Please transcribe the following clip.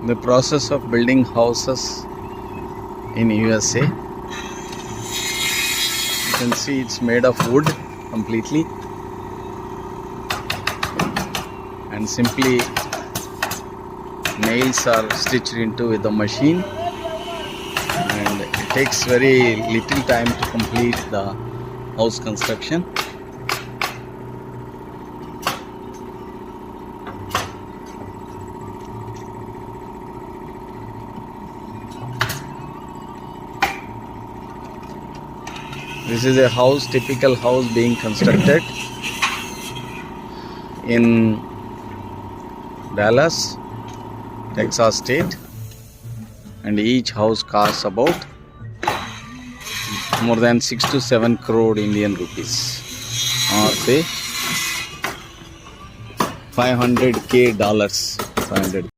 The process of building houses in USA. You can see it's made of wood completely, and simply nails are stitched into with the machine, and it takes very little time to complete the house construction. This is a house, typical house being constructed in Dallas, Texas state, and each house costs about more than 6 to 7 crore Indian rupees, or say $500K. 500